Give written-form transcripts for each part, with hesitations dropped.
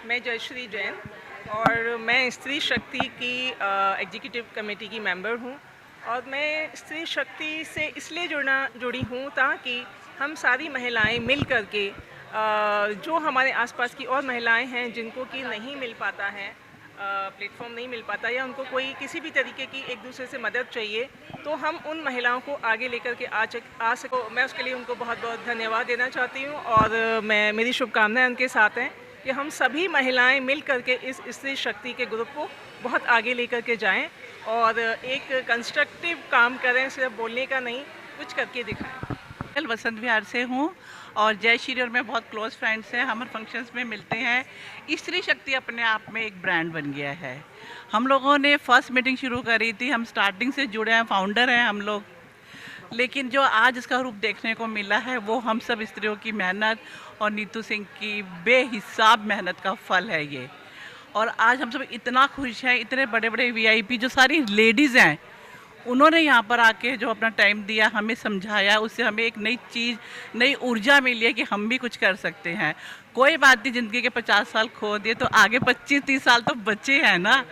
मैं जयश्री जैन और मैं स्त्री शक्ति की एग्जीक्यूटिव कमेटी की मेंबर हूँ। और मैं स्त्री शक्ति से इसलिए जुड़ी हूँ ताकि हम सारी महिलाएं मिल कर के जो हमारे आसपास की और महिलाएं हैं जिनको कि नहीं मिल पाता है, प्लेटफॉर्म नहीं मिल पाता या उनको कोई किसी भी तरीके की एक दूसरे से मदद चाहिए, तो हम उन महिलाओं को आगे लेकर के आ सको। मैं उसके लिए उनको बहुत बहुत धन्यवाद देना चाहती हूँ और मेरी शुभकामनाएं उनके साथ हैं कि हम सभी महिलाएं मिल करके इस स्त्री शक्ति के ग्रुप को बहुत आगे लेकर के जाएं और एक कंस्ट्रक्टिव काम करें, सिर्फ बोलने का नहीं, कुछ करके दिखाएं। कल वसंत विहार से हूँ और जय श्री और मैं बहुत क्लोज फ्रेंड्स हैं। हम फंक्शंस में मिलते हैं। स्त्री शक्ति अपने आप में एक ब्रांड बन गया है। हम लोगों ने फर्स्ट मीटिंग शुरू करी थी, हम स्टार्टिंग से जुड़े हैं, फाउंडर हैं हम लोग। लेकिन जो आज इसका रूप देखने को मिला है वो हम सब स्त्रियों की मेहनत और नीतू सिंह की बेहिसाब मेहनत का फल है ये। और आज हम सब इतना खुश हैं, इतने बड़े बड़े वीआईपी जो सारी लेडीज़ हैं उन्होंने यहाँ पर आके जो अपना टाइम दिया, हमें समझाया, उससे हमें एक नई चीज़, नई ऊर्जा मिली है कि हम भी कुछ कर सकते हैं। कोई बात नहीं, ज़िंदगी के 50 साल खो दिए तो आगे 25-30 साल तो बचे हैं ना,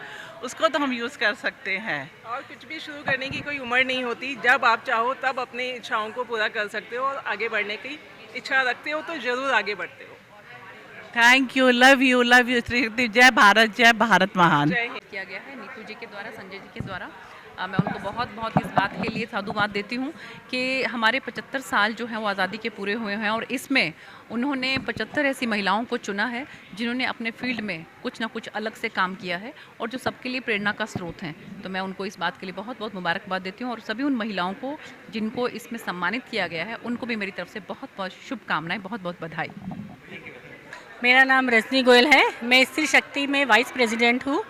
उसको तो हम यूज़ कर सकते हैं। और कुछ भी शुरू करने की कोई उम्र नहीं होती, जब आप चाहो तब अपनी इच्छाओं को पूरा कर सकते हो और आगे बढ़ने की इच्छा रखते हो तो ज़रूर आगे बढ़ते हो। थैंक यू, लव यू जय भारत, जय भारत महान। किया गया है नीतू जी के द्वारा, संजय जी के द्वारा। मैं उनको बहुत बहुत इस बात के लिए साधुवाद देती हूँ कि हमारे 75 साल जो हैं वो आज़ादी के पूरे हुए हैं और इसमें उन्होंने 75 ऐसी महिलाओं को चुना है जिन्होंने अपने फील्ड में कुछ ना कुछ अलग से काम किया है और जो सबके लिए प्रेरणा का स्रोत हैं। तो मैं उनको इस बात के लिए बहुत बहुत मुबारकबाद देती हूँ और सभी उन महिलाओं को जिनको इसमें सम्मानित किया गया है उनको भी मेरी तरफ से बहुत बहुत शुभकामनाएँ, बहुत बहुत बधाई। मेरा नाम रजनी गोयल है, मैं स्त्री शक्ति में वाइस प्रेसिडेंट हूँ।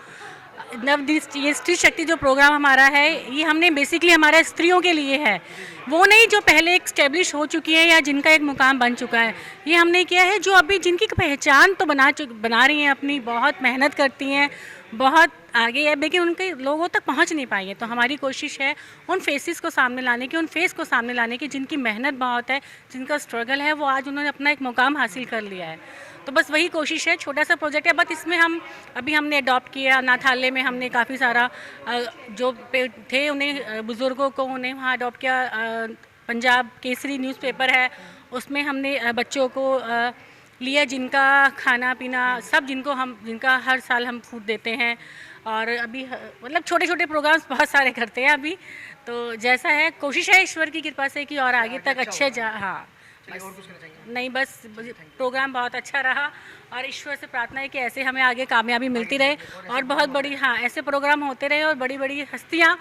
ये स्त्री शक्ति जो प्रोग्राम हमारा है ये हमने बेसिकली हमारा स्त्रियों के लिए है, वो नहीं जो पहले एक स्टेब्लिश हो चुकी है या जिनका एक मुकाम बन चुका है। ये हमने किया है जो अभी जिनकी पहचान तो बना रही हैं, अपनी बहुत मेहनत करती हैं, बहुत आगे है, लेकिन उनके लोगों तक पहुंच नहीं पाई है। तो हमारी कोशिश है उन फेसेस को सामने लाने की, उन फेस को सामने लाने की जिनकी मेहनत बहुत है, जिनका स्ट्रगल है, वो आज उन्होंने अपना एक मुकाम हासिल कर लिया है। तो बस वही कोशिश है, छोटा सा प्रोजेक्ट है, बट इसमें हमने अडॉप्ट किया। अनाथालय में हमने काफ़ी सारा जो थे उन्हें बुज़ुर्गों को उन्हें वहाँ अडॉप्ट किया। पंजाब केसरी न्यूज़पेपर है, उसमें हमने बच्चों को लिया जिनका खाना पीना सब जिनका हर साल हम फूड देते हैं। और अभी मतलब छोटे छोटे प्रोग्राम्स बहुत सारे करते हैं अभी। तो जैसा है कोशिश है ईश्वर की कृपा से कि और आगे तक अच्छे हाँ नहीं, बस प्रोग्राम बहुत अच्छा रहा और ईश्वर से प्रार्थना है कि ऐसे हमें आगे कामयाबी मिलती रहे और बहुत बड़ी ऐसे प्रोग्राम होते रहे और बड़ी बड़ी हस्तियाँ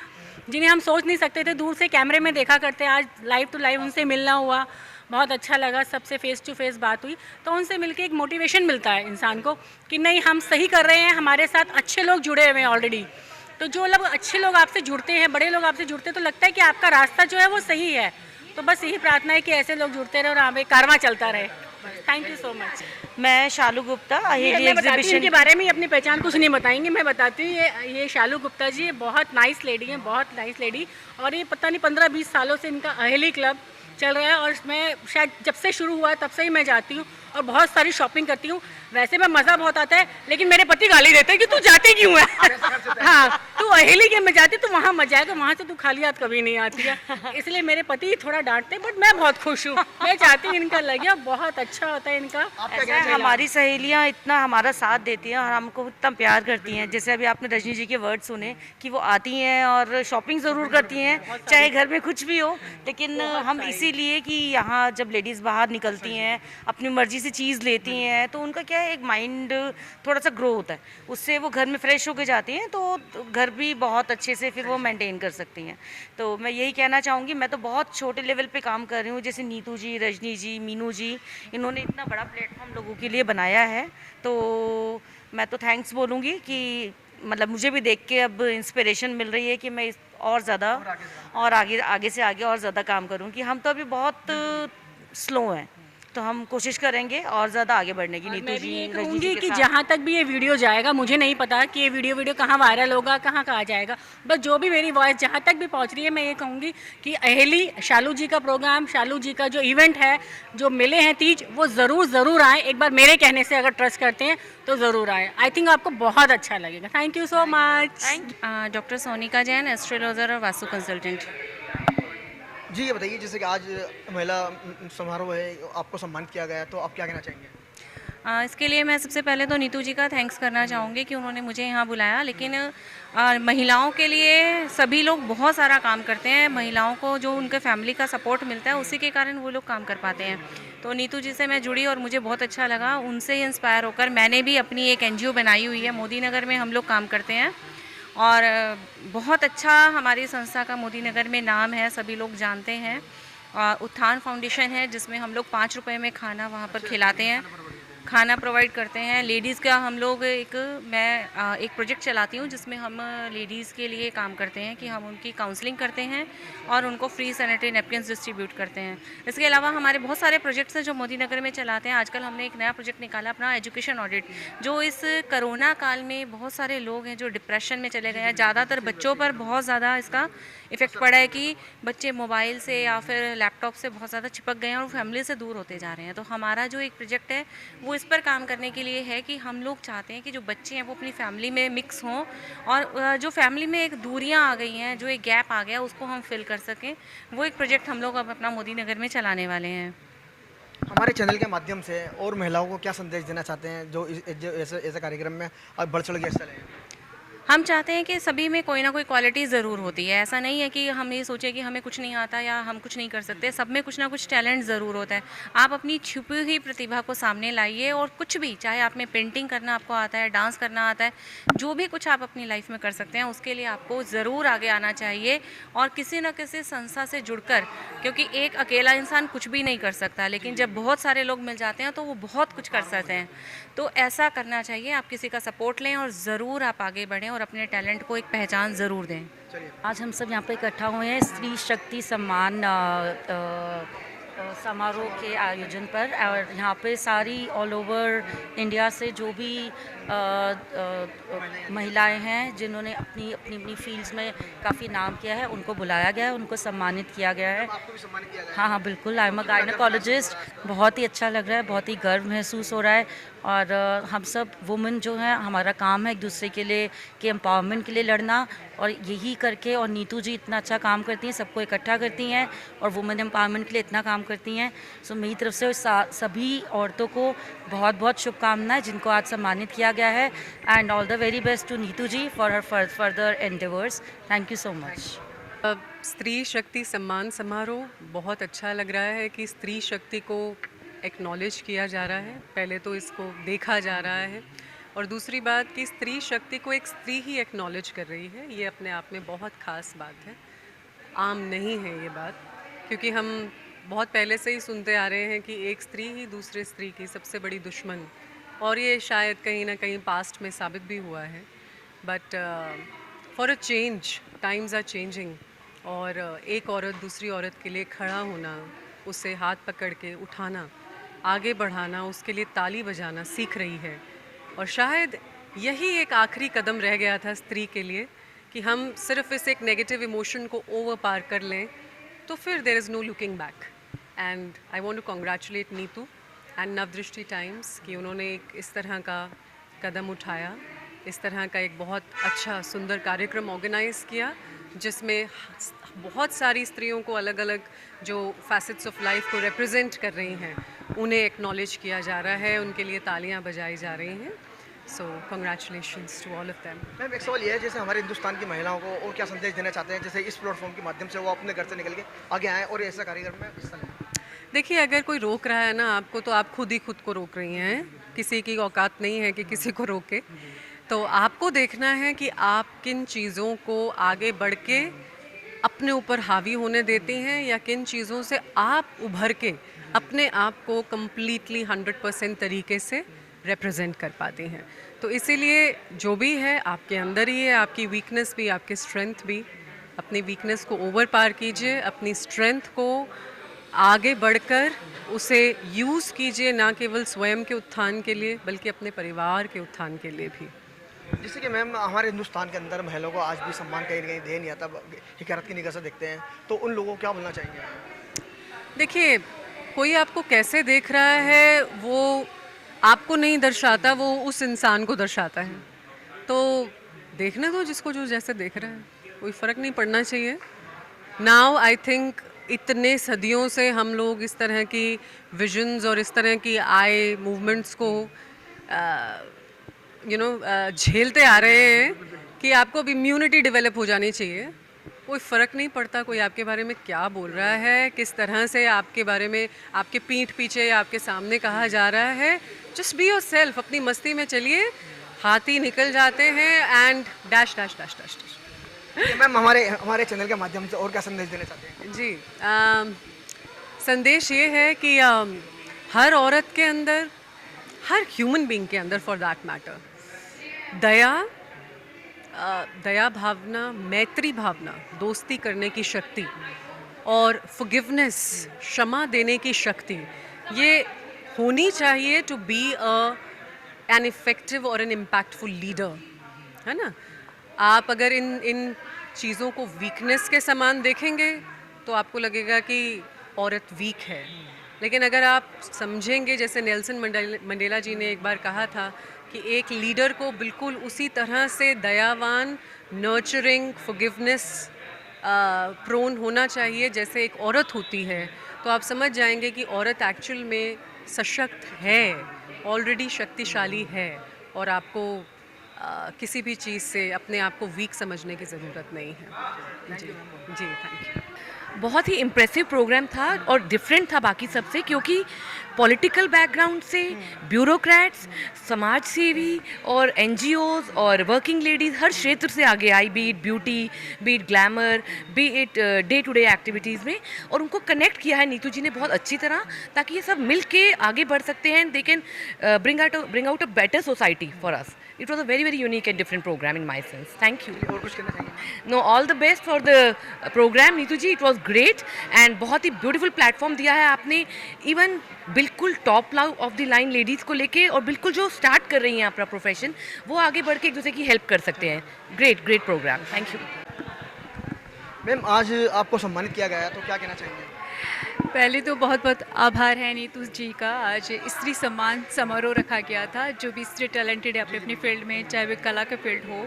जिन्हें हम सोच नहीं सकते थे, दूर से कैमरे में देखा करते, आज लाइव टू लाइव उनसे मिलना हुआ, बहुत अच्छा लगा, सबसे फेस टू फेस बात हुई। तो उनसे मिलके एक मोटिवेशन मिलता है इंसान को कि नहीं हम सही कर रहे हैं, हमारे साथ अच्छे लोग जुड़े हुए हैं ऑलरेडी। तो जो लोग अच्छे लोग आपसे जुड़ते हैं, बड़े लोग आपसे जुड़ते हैं, तो लगता है कि आपका रास्ता जो है वो सही है। तो बस यही प्रार्थना है कि ऐसे लोग जुड़ते रहे और हमें कारवां चलता रहे। Thank you so much. मैं शालू गुप्ता एग्जीबिशन के बारे में अपनी पहचान कुछ नहीं बताएंगे, मैं बताती हूँ। ये शालू गुप्ता जी बहुत नाइस लेडी हैं, बहुत नाइस लेडी। और ये पता नहीं 15-20 सालों से इनका अहेली क्लब चल रहा है और मैं शायद जब से शुरू हुआ तब से ही मैं जाती हूँ और बहुत सारी शॉपिंग करती हूँ। वैसे में मज़ा बहुत आता है, लेकिन मेरे पति गाली देते हैं कि तू जाती क्यों है। हाँ, तू अहेली के में जाती तो वहाँ मजा आएगा, वहाँ से तू खाली हाथ कभी नहीं आती है। इसलिए मेरे पति थोड़ा डांटते, बट मैं बहुत खुश हूँ। मैं चाहती हूँ इनका लगे, बहुत अच्छा होता है इनका। हमारी सहेलियाँ इतना हमारा साथ देती हैं और हमको इतना प्यार करती हैं। जैसे अभी आपने रजनी जी के वर्ड सुने कि वो आती हैं और शॉपिंग ज़रूर करती हैं, चाहे घर में कुछ भी हो। लेकिन हम इसीलिए कि यहाँ जब लेडीज़ बाहर निकलती हैं, अपनी मर्जी से चीज़ लेती हैं, तो उनका क्या है, एक माइंड थोड़ा सा ग्रो होता है, उससे वो घर में फ्रेश होके जाती हैं, तो घर भी बहुत अच्छे से फिर वो मेंटेन कर सकती हैं। तो मैं यही कहना चाहूँगी, मैं तो बहुत छोटे लेवल पे काम कर रही हूँ, जैसे नीतू जी, रजनी जी, मीनू जी, इन्होंने इतना बड़ा प्लेटफॉर्म लोगों के लिए बनाया है। तो मैं तो थैंक्स बोलूँगी कि मतलब मुझे भी देख के अब इंस्पिरेशन मिल रही है कि मैं और ज़्यादा और आगे से आगे और ज़्यादा काम करूँ, कि हम तो अभी बहुत स्लो हैं, तो हम कोशिश करेंगे और ज़्यादा आगे बढ़ने की। और नीतू मैं भी जी, ये रजनी कहूँगी जी के कि साथ। जहाँ तक भी ये वीडियो जाएगा, मुझे नहीं पता कि ये वीडियो कहाँ वायरल होगा, कहाँ कहाँ जाएगा, बस जो भी मेरी वॉइस जहाँ तक भी पहुँच रही है, मैं ये कहूँगी कि अहेली शालू जी का प्रोग्राम, शालू जी का जो इवेंट है, जो मिले हैं तीज, वो ज़रूर आए। एक बार मेरे कहने से अगर ट्रस्ट करते हैं तो ज़रूर आए। आई थिंक आपको बहुत अच्छा लगेगा। Thank you so much. Doctor Sonika Jain, astrologer और वास्तु कंसल्टेंट। जी ये बताइए, जैसे कि आज महिला समारोह है, आपको सम्मानित किया गया है, तो आप क्या कहना चाहेंगे? इसके लिए मैं सबसे पहले तो नीतू जी का थैंक्स करना चाहूँगी कि उन्होंने मुझे यहाँ बुलाया, लेकिन महिलाओं के लिए सभी लोग बहुत सारा काम करते हैं। महिलाओं को जो उनके फैमिली का सपोर्ट मिलता है, उसी के कारण वो लोग काम कर पाते हैं। तो नीतू जी से मैं जुड़ी और मुझे बहुत अच्छा लगा। उनसे ही इंस्पायर होकर मैंने भी अपनी एक NGO बनाई हुई है। मोदी नगर में हम लोग काम करते हैं और बहुत अच्छा हमारी संस्था का मोदी नगर में नाम है, सभी लोग जानते हैं। उत्थान फाउंडेशन है, जिसमें हम लोग 5 रुपए में खाना वहाँ पर खिलाते हैं, खाना प्रोवाइड करते हैं। लेडीज़ का हम लोग मैं एक प्रोजेक्ट चलाती हूँ, जिसमें हम लेडीज़ के लिए काम करते हैं कि हम उनकी काउंसलिंग करते हैं और उनको फ्री सैनिटरी नैपकिन्स डिस्ट्रीब्यूट करते हैं। इसके अलावा हमारे बहुत सारे प्रोजेक्ट्स हैं जो मोदी नगर में चलाते हैं। आजकल हमने एक नया प्रोजेक्ट निकाला अपना एजुकेशन ऑडिट, जो इस कोरोना काल में बहुत सारे लोग हैं जो डिप्रेशन में चले गए हैं। ज़्यादातर बच्चों पर बहुत ज़्यादा इसका इफ़ेक्ट पड़ा है कि बच्चे मोबाइल से या फिर लैपटॉप से बहुत ज़्यादा चिपक गए हैं और फैमिली से दूर होते जा रहे हैं। तो हमारा जो एक प्रोजेक्ट है वो इस पर काम करने के लिए है कि हम लोग चाहते हैं कि जो बच्चे हैं वो अपनी फैमिली में मिक्स हों और जो फैमिली में एक दूरियां आ गई हैं, जो एक गैप आ गया, उसको हम फिल कर सकें। वो एक प्रोजेक्ट हम लोग अब अपना मोदी नगर में चलाने वाले हैं। हमारे चैनल के माध्यम से और महिलाओं को क्या संदेश देना चाहते हैं जो ऐसे कार्यक्रम में अब बढ़ चढ़ के हिस्सा लें? हम चाहते हैं कि सभी में कोई ना कोई क्वालिटी ज़रूर होती है। ऐसा नहीं है कि हम ये सोचें कि हमें कुछ नहीं आता या हम कुछ नहीं कर सकते। सब में कुछ ना कुछ टैलेंट ज़रूर होता है। आप अपनी छुपी हुई प्रतिभा को सामने लाइए और कुछ भी, चाहे आप में पेंटिंग करना आपको आता है, डांस करना आता है, जो भी कुछ आप अपनी लाइफ में कर सकते हैं, उसके लिए आपको ज़रूर आगे आना चाहिए और किसी न किसी संस्था से जुड़कर, क्योंकि एक अकेला इंसान कुछ भी नहीं कर सकता, लेकिन जब बहुत सारे लोग मिल जाते हैं तो वो बहुत कुछ कर सकते हैं। तो ऐसा करना चाहिए, आप किसी का सपोर्ट लें और ज़रूर आप आगे बढ़ें और अपने टैलेंट को एक पहचान ज़रूर दें। आज हम सब यहाँ पे इकट्ठा हुए हैं स्त्री शक्ति सम्मान समारोह के आयोजन पर, और यहाँ पे सारी ऑल ओवर इंडिया से जो भी महिलाएं हैं जिन्होंने अपनी अपनी अपनी फील्ड्स में काफ़ी नाम किया है, उनको बुलाया गया है, उनको सम्मानित किया गया है। आपको भी सम्मानित किया गया है? हाँ हाँ बिल्कुल, आई एम अ गायनेकोलॉजिस्ट। बहुत ही अच्छा लग रहा है, बहुत ही गर्व महसूस हो रहा है। और हम सब वुमेन जो हैं, हमारा काम है एक दूसरे के लिए के एम्पावरमेंट के लिए लड़ना, और यही करके, और नीतू जी इतना अच्छा काम करती हैं, सबको इकट्ठा करती हैं और वुमेन एम्पावरमेंट के लिए इतना काम करती हैं। सो मेरी तरफ से सभी औरतों को बहुत बहुत शुभकामनाएं जिनको आज सम्मानित किया गया है, and all the very best to Neetu ji for her further endeavours. Thank you so much. स्त्री शक्ति सम्मान समारोह बहुत अच्छा लग रहा है कि स्त्री शक्ति को एक्नॉलेज किया जा रहा है। पहले तो इसको देखा जा रहा है, और दूसरी बात कि स्त्री शक्ति को एक स्त्री ही एक्नॉलेज कर रही है, ये अपने आप में बहुत ख़ास बात है। आम नहीं है ये बात, क्योंकि हम बहुत पहले से ही सुनते आ रहे हैं कि एक स्त्री ही दूसरे स्त्री की सबसे बड़ी दुश्मन, और ये शायद कहीं ना कहीं पास्ट में साबित भी हुआ है। But for a change, times are changing, और एक औरत दूसरी औरत के लिए खड़ा होना, उसे हाथ पकड़ के उठाना, आगे बढ़ाना, उसके लिए ताली बजाना सीख रही है। और शायद यही एक आखिरी कदम रह गया था स्त्री के लिए, कि हम सिर्फ इस एक नेगेटिव इमोशन को ओवर पार कर लें, तो फिर there is no looking back. And I want to congratulate Neetu and Navdrishti Times कि उन्होंने एक इस तरह का कदम उठाया, इस तरह का एक बहुत अच्छा सुंदर कार्यक्रम ऑर्गेनाइज़ किया, जिसमें बहुत सारी स्त्रियों को अलग अलग जो फैसेट्स ऑफ लाइफ को रिप्रेजेंट कर रही हैं, उन्हें एक्नॉलेज किया जा रहा है, उनके लिए तालियां बजाई जा रही हैं। So congratulations to all of them. Ma'am एक सवाल ये है, जैसे हमारे हिंदुस्तान की महिलाओं को और क्या संदेश देना चाहते हैं, जैसे इस प्लेटफॉर्म के माध्यम से वो अपने घर से निकल के आगे आएँ और ऐसा कार्यक्रम में हिस्सा लें? देखिए, अगर कोई रोक रहा है ना आपको, तो आप खुद ही खुद को रोक रही हैं। किसी की औकात नहीं है कि किसी को रोके। तो आपको देखना है कि आप किन चीज़ों को आगे बढ़ के अपने ऊपर हावी होने देती हैं, या किन चीज़ों से आप उभर के अपने आप को कम्प्लीटली 100% तरीके से रिप्रेजेंट कर पाती हैं। तो इसीलिए जो भी है आपके अंदर ही है, आपकी वीकनेस भी, आपकी स्ट्रेंथ भी। अपनी वीकनेस को ओवर पार कीजिए, अपनी स्ट्रेंथ को आगे बढ़कर उसे यूज़ कीजिए, ना केवल स्वयं के उत्थान के लिए बल्कि अपने परिवार के उत्थान के लिए भी। जैसे कि मैम हमारे हिंदुस्तान के अंदर महिलाओं को आज भी सम्मान कहीं न कहीं दे नहीं आता, हिकारत की निगाह से देखते हैं, तो उन लोगों को क्या बोलना चाहेंगे? देखिए, कोई आपको कैसे देख रहा है वो आपको नहीं दर्शाता, वो उस इंसान को दर्शाता है। तो देखने दो जिसको जो जैसे देख रहा है, कोई फ़र्क नहीं पड़ना चाहिए। नाउ आई थिंक इतने सदियों से हम लोग इस तरह की विजन्स और इस तरह की आई मूवमेंट्स को झेलते आ रहे हैं कि आपको अब इम्यूनिटी डेवलप हो जानी चाहिए। कोई फ़र्क नहीं पड़ता कोई आपके बारे में क्या बोल रहा है, किस तरह से आपके बारे में आपके पीठ पीछे या आपके सामने कहा जा रहा है। जस्ट बी योरसेल्फ, अपनी मस्ती में चलिए, हाथी निकल जाते हैं and dash dash dash dash dash. Ma'am हमारे चैनल के माध्यम से और क्या संदेश देना चाहते हैं? जी, संदेश ये है कि हर औरत के अंदर, हर ह्यूमन बीइंग के अंदर फॉर दैट मैटर, दया भावना, मैत्री भावना, दोस्ती करने की शक्ति और फॉरगिवनेस, क्षमा देने की शक्ति, ये होनी चाहिए टू बी एन इफेक्टिव और एन इम्पैक्टफुल लीडर, है ना। आप अगर इन चीज़ों को वीकनेस के समान देखेंगे तो आपको लगेगा कि औरत वीक है, लेकिन अगर आप समझेंगे, जैसे नेल्सन मंडेला जी ने एक बार कहा था कि एक लीडर को बिल्कुल उसी तरह से दयावान, नर्चरिंग, फॉरगिवनेस प्रोन होना चाहिए जैसे एक औरत होती है, तो आप समझ जाएंगे कि औरत एक्चुअल में सशक्त है, ऑलरेडी शक्तिशाली है, और आपको किसी भी चीज़ से अपने आप को वीक समझने की ज़रूरत नहीं है। जी जी, थैंक यू। बहुत ही इम्प्रेसिव प्रोग्राम था और डिफरेंट था बाकी सबसे, क्योंकि पॉलिटिकल बैकग्राउंड से ब्यूरोक्रेट्स, समाज सेवी और एनजीओज और वर्किंग लेडीज़ हर क्षेत्र से आगे आई, be it beauty, be it glamour, be it day to day activities में, और उनको कनेक्ट किया है नीतू जी ने बहुत अच्छी तरह, ताकि ये सब मिल के आगे बढ़ सकते हैं। They can bring out a better society for us. It was a very unique and different program in my sense. Thank you. और कुछ कहना चाहेंगे? No, all the best for the program, Neetu ji. It was great and बहुत ही beautiful platform दिया है आपने, even बिल्कुल top of the line ladies को लेके, और बिल्कुल जो स्टार्ट कर रही हैं अपना प्रोफेशन, वो आगे बढ़ के एक दूसरे की हेल्प कर सकते हैं। Great programme, thank you. Ma'am आज आपको सम्मानित किया गया है, तो क्या कहना चाहेंगे? पहले तो बहुत बहुत आभार है नीतू जी का। आज स्त्री सम्मान समारोह रखा गया था। जो भी स्त्री टैलेंटेड है अपने अपनी फील्ड में, चाहे वो कला का फील्ड हो,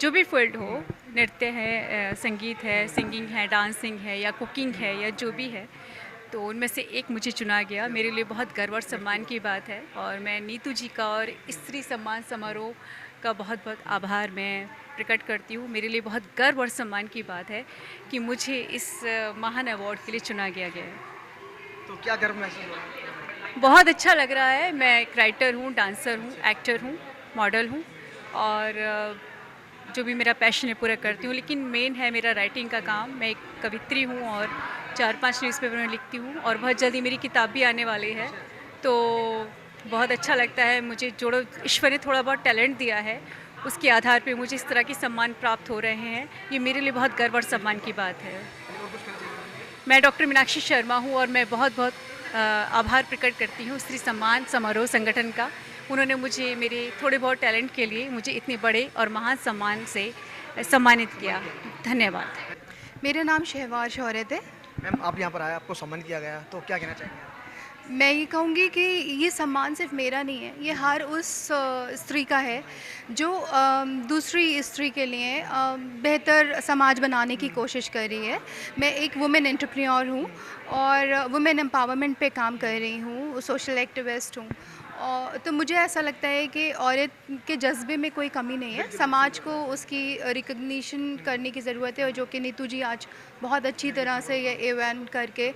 जो भी फील्ड हो, नृत्य है, संगीत है, सिंगिंग है, डांसिंग है या कुकिंग है या जो भी है, तो उनमें से एक मुझे चुना गया। मेरे लिए बहुत गर्व और सम्मान की बात है, और मैं नीतू जी का और स्त्री सम्मान समारोह का बहुत बहुत आभार मैं प्रकट करती हूँ। मेरे लिए बहुत गर्व और सम्मान की बात है कि मुझे इस महान अवार्ड के लिए चुना गया है। तो क्या गर्व महसूस हो रहा है? बहुत अच्छा लग रहा है। मैं एक राइटर हूँ, डांसर हूँ, एक्टर हूँ, मॉडल हूँ, और जो भी मेरा पैशन है पूरा करती हूँ, लेकिन मेन है मेरा राइटिंग का काम। मैं एक कवित्री हूँ और 4-5 न्यूज़पेपर में लिखती हूँ, और बहुत जल्दी मेरी किताब भी आने वाली है। तो बहुत अच्छा लगता है मुझे, जो ईश्वर ने थोड़ा बहुत टैलेंट दिया है, उसके आधार पे मुझे इस तरह के सम्मान प्राप्त हो रहे हैं। ये मेरे लिए बहुत गर्व और सम्मान की बात है। मैं डॉक्टर मीनाक्षी शर्मा हूँ, और मैं बहुत बहुत आभार प्रकट करती हूँ स्त्री सम्मान समारोह संगठन का। उन्होंने मुझे मेरे थोड़े बहुत टैलेंट के लिए मुझे इतने बड़े और महान सम्मान से सम्मानित किया। धन्यवाद। मेरा नाम शहवाज शौर्यत है। मैम आप यहाँ पर आए, आपको सम्मानित किया गया, तो क्या कहना चाहेंगे? मैं ये कहूँगी कि ये सम्मान सिर्फ मेरा नहीं है, ये हर उस स्त्री का है जो दूसरी स्त्री के लिए बेहतर समाज बनाने की कोशिश कर रही है। मैं एक वुमेन एंटरप्रेन्योर हूँ और वुमेन एम्पावरमेंट पे काम कर रही हूँ, सोशल एक्टिविस्ट हूँ। और तो मुझे ऐसा लगता है कि औरत के जज्बे में कोई कमी नहीं है, समाज को उसकी रिकग्निशन करने की ज़रूरत है, और जो कि नीतू जी आज बहुत अच्छी तरह से ये इवेंट करके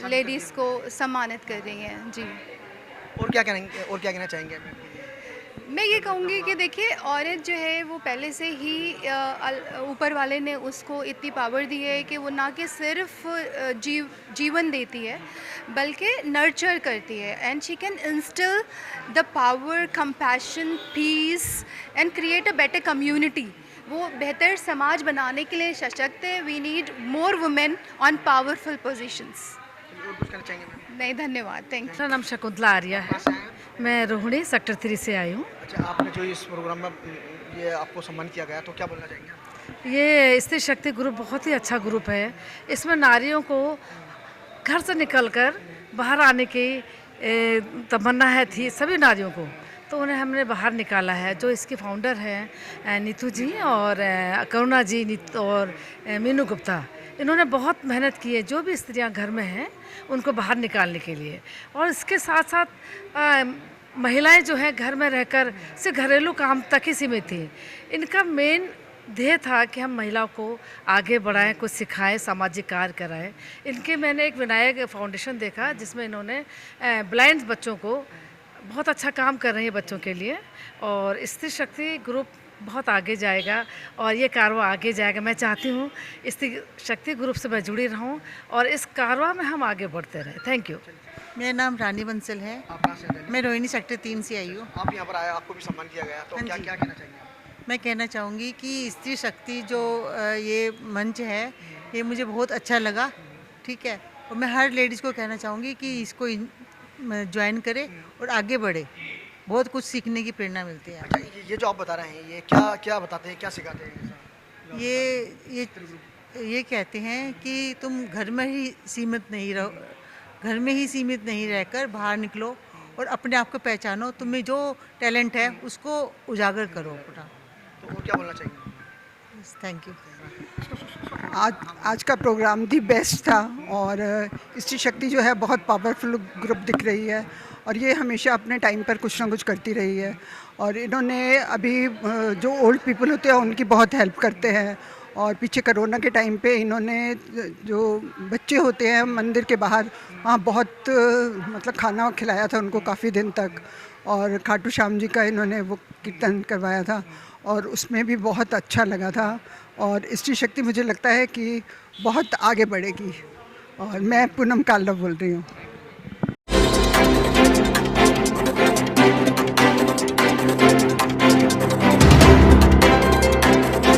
लेडीज़ को सम्मानित कर रही हैं। जी, और क्या कहना चाहेंगे? मैं ये कहूँगी कि देखिए, औरत जो है वो पहले से ही ऊपर वाले ने उसको इतनी पावर दी है कि वो ना कि सिर्फ जीवन देती है बल्कि नर्चर करती है, and she can instil the power, compassion, peace and create a better community. वो बेहतर समाज बनाने के लिए सशक्त है। We need more women on powerful positions. और कुछ कहना चाहेंगे मैम? नहीं, धन्यवाद, थैंक यू। मेरा नाम शकुंतला आर्या है। कहाँ से आए हैं? मैं रोहिणी सेक्टर 3 से आई हूँ। अच्छा, आपने जो इस प्रोग्राम में ये आपको सम्मान किया गया तो क्या बोलना चाहेंगे आप? ये स्त्री शक्ति ग्रुप बहुत ही अच्छा ग्रुप है। इसमें नारियों को घर से निकलकर बाहर आने की तमन्ना है थी सभी नारियों को, तो उन्हें हमने बाहर निकाला है। जो इसके फाउंडर हैं नीतू जी और करुणा जी और मीनू गुप्ता, इन्होंने बहुत मेहनत की है जो भी स्त्रियां घर में हैं उनको बाहर निकालने के लिए। और इसके साथ साथ महिलाएं जो हैं घर में रहकर सिर्फ घरेलू काम तक ही सीमित थी। इनका मेन ध्येय था कि हम महिलाओं को आगे बढ़ाएं, कुछ सिखाएं, सामाजिक कार्य कराएं। इनके मैंने एक विनायक फाउंडेशन देखा जिसमें इन्होंने ब्लाइंड बच्चों को बहुत अच्छा काम कर रही है बच्चों के लिए। और स्त्री शक्ति ग्रुप बहुत आगे जाएगा और ये कारवा आगे जाएगा। मैं चाहती हूँ स्त्री शक्ति ग्रुप से मैं जुड़ी रहूँ और इस कारवा में हम आगे बढ़ते रहें। Thank you. मेरा नाम रानी बंसल है। आप कहाँ से आते हैं? मैं रोहिणी सेक्टर 3 से आई हूँ। आप यहाँ पर आए, आपको भी सम्मान किया गया तो हाँ क्या जी। क्या कहना चाहेंगे आप? मैं कहना चाहूँगी कि स्त्री शक्ति जो ये मंच है ये मुझे बहुत अच्छा लगा, ठीक है। और मैं हर लेडीज़ को कहना चाहूँगी कि इसको ज्वाइन करे और आगे बढ़े, बहुत कुछ सीखने की प्रेरणा मिलती है। अच्छा, ये जो आप बता रहे हैं ये क्या क्या बताते हैं, क्या सिखाते हैं? ये कहते हैं कि तुम घर में ही सीमित नहीं रहो, घर में ही सीमित नहीं रहकर बाहर निकलो और अपने आप को पहचानो, तुम्हें जो टैलेंट है उसको उजागर करो अपना। तो वो क्या बोलना चाहिए? Thank you. आज का प्रोग्राम दी बेस्ट था और स्त्री शक्ति जो है बहुत पावरफुल ग्रुप दिख रही है और ये हमेशा अपने टाइम पर कुछ ना कुछ करती रही है। और इन्होंने अभी जो ओल्ड पीपल होते हैं उनकी बहुत हेल्प करते हैं। और पीछे कोरोना के टाइम पे इन्होंने जो बच्चे होते हैं मंदिर के बाहर, वहाँ बहुत मतलब खाना खिलाया था उनको काफ़ी दिन तक। और खाटू श्याम जी का इन्होंने वो कीर्तन करवाया था और उसमें भी बहुत अच्छा लगा था। और स्त्री शक्ति मुझे लगता है कि बहुत आगे बढ़ेगी। और मैं पूनम कालरा बोल रही हूँ।